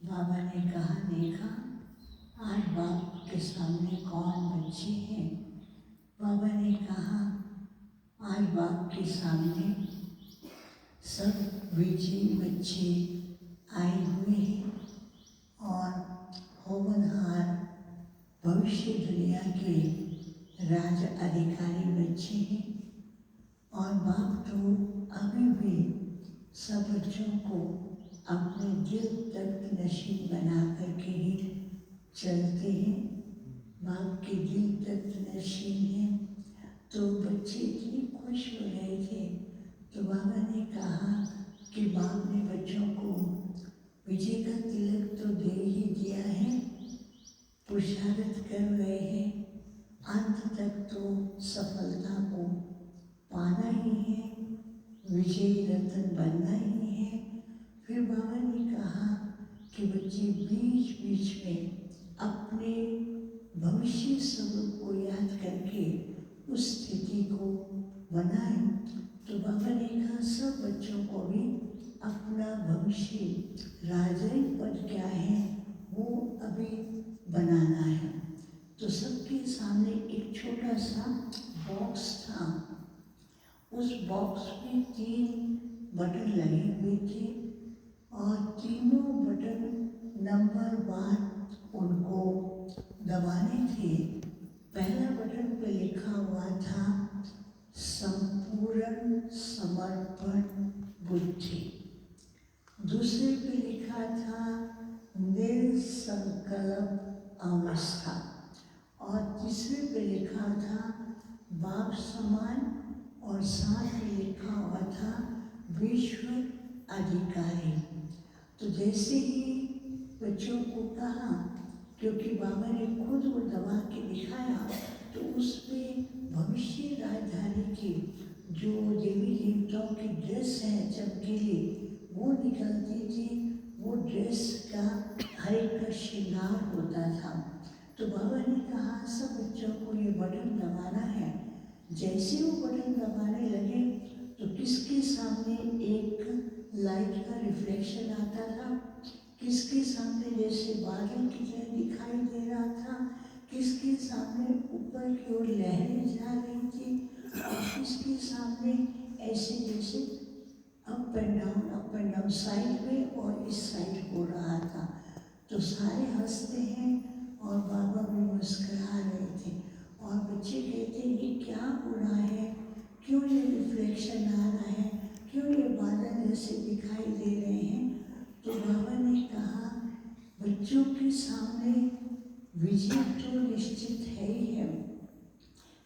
बाबा ने कहा, देखा आज बाप के सामने कौन बच्चे हैं। बाबा ने कहा, आज बाप के सामने सब विजयी बच्चे आए हुए हैं और होनहार भविष्य दुनिया के राज अधिकारी बच्चे हैं। और बाप तो अभी भी सब बच्चों को अपने दिल तक नशीब बना करके ही चलते हैं। बाप के दिल तक नशीब है। तो बच्चे इतने खुश हो रहे थे, तो बाबा ने कहा कि बाप ने बच्चों को विजय का तिलक तो दे ही दिया है, पुरुषार्थ कर रहे हैं, अंत तक तो सफलता को पाना ही है, विजयी रत्न बनना ही है। फिर बाबा ने कहा कि बच्चे बीच बीच में अपने भविष्य स्वरूप को याद करके उस स्थिति को बनाएं। तो बाबा ने कहा सब बच्चों को भी अपना भविष्य राजाई पद क्या है वो अभी बनाना है। तो सबके सामने एक छोटा सा बॉक्स था। उस बॉक्स में 3 बटन लगे हुए थे और तीनों बटन नंबर वार उनको दबाने थे। पहला बटन पे लिखा हुआ था संपूर्ण समर्पण बुद्धि, दूसरे पे लिखा था निसंकल्प अवस्था और तीसरे पे लिखा था बाप समान और साथ में लिखा हुआ था विश्व अधिकारी। तो जैसे ही बच्चों को कहा, क्योंकि बाबा ने खुद वो दबा के दिखाया, तो उसमें भविष्य राजधानी की जो देवी देवताओं की ड्रेस है चमकीली वो निकलती थी। वो ड्रेस का हर एक का श्रृंगार होता था। तो बाबा ने कहा सब बच्चों को ये बटन दबाना है। जैसे वो बटन दबाने लगे तो किसके सामने एक लाइट का रिफ्लेक्शन आता था, किसके सामने जैसे बादल की तरह दिखाई दे रहा था, किसके सामने ऊपर की ओर लहरें जा रही थी और किसके सामने ऐसे जैसे अप एंड डाउन साइड में और इस साइड हो रहा था। तो सारे हंसते हैं और बाबा भी मुस्कुरा रहे थे और बच्चे कहते हैं ये क्या हो रहा है, क्यों ये रिफ्लेक्शन आ रहा है, क्यों ये बादल जैसे दिखाई दे रहे हैं। तो बाबा ने कहा बच्चों के सामने विजय तो निश्चित है ही है,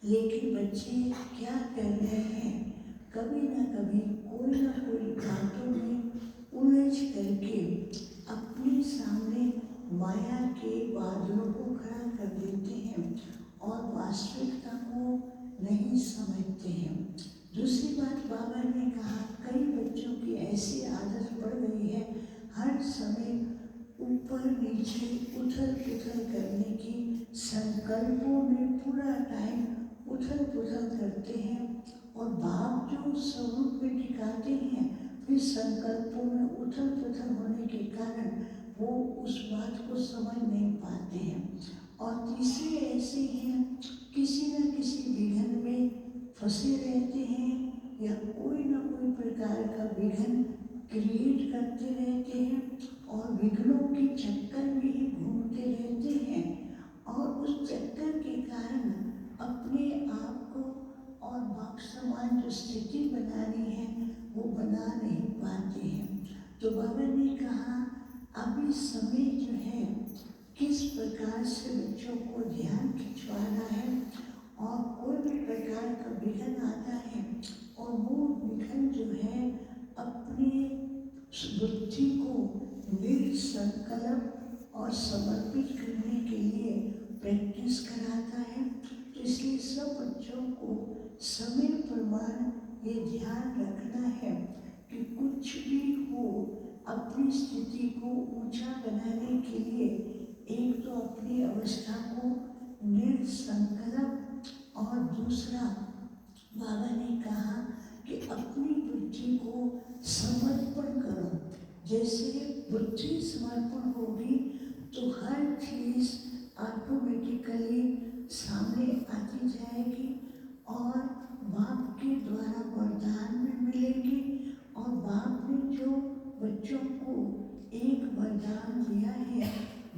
लेकिन बच्चे क्या कर रहे हैं, कभी ना कभी कोई ना कोई बातों में उलझ करके अपने सामने माया के बादलों को खड़ा कर देते हैं और वास्तविकता को नहीं समझते हैं। दूसरी बात बाबा ने कहा कई बच्चों की ऐसी आदत पड़ गई है हर समय ऊपर नीचे उथल पुथल करने की, संकल्पों में पूरा टाइम उथल पुथल करते हैं और बाप जो स्वरूप में टिकाते हैं फिर संकल्पों में उथल पुथल होने के कारण वो उस बात को समझ नहीं पाते हैं। और तीसरे ऐसे हैं किसी न किसी विघन में फंसे रहते हैं या कोई न कोई प्रकार का विघन क्रिएट करते रहते हैं और विघ्नों के चक्कर में ही घूमते रहते हैं और उस चक्कर के कारण अपने आप को और बाप समान जो स्थिति बनानी है वो बना नहीं पाते हैं। तो बाबा ने कहा अभी समय जो है किस प्रकार से बच्चों को ध्यान खिंचवाना है और कोई भी प्रकार का विघन आता है और वो विघन जो है अपनी बुद्धि को निसंकल्प और समर्पित करने के लिए प्रैक्टिस कराता है। तो इसलिए सब बच्चों को समय प्रमाण ये ध्यान रखना है कि कुछ भी हो अपनी स्थिति को ऊंचा बनाने के लिए एक तो अपनी अवस्था को निसंकल्प और दूसरा बाबा ने कहा कि अपनी बुद्धि को समर्पण करो। जैसे बुद्धि समर्पण होगी तो हर चीज़ ऑटोमेटिकली सामने आती जाएगी और बाप के द्वारा वरदान भी मिलेंगे। और बाप ने जो बच्चों को एक वरदान दिया है,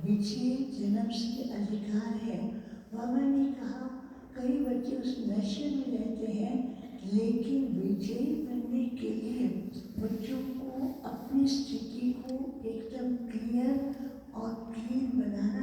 विजय जन्म से अधिकार है। बाबा ने कहा कई बच्चे उस नशे में रहते हैं, लेकिन विजयी बनने के लिए बच्चों को अपनी स्थिति को एकदम क्लियर और क्लीन बनाना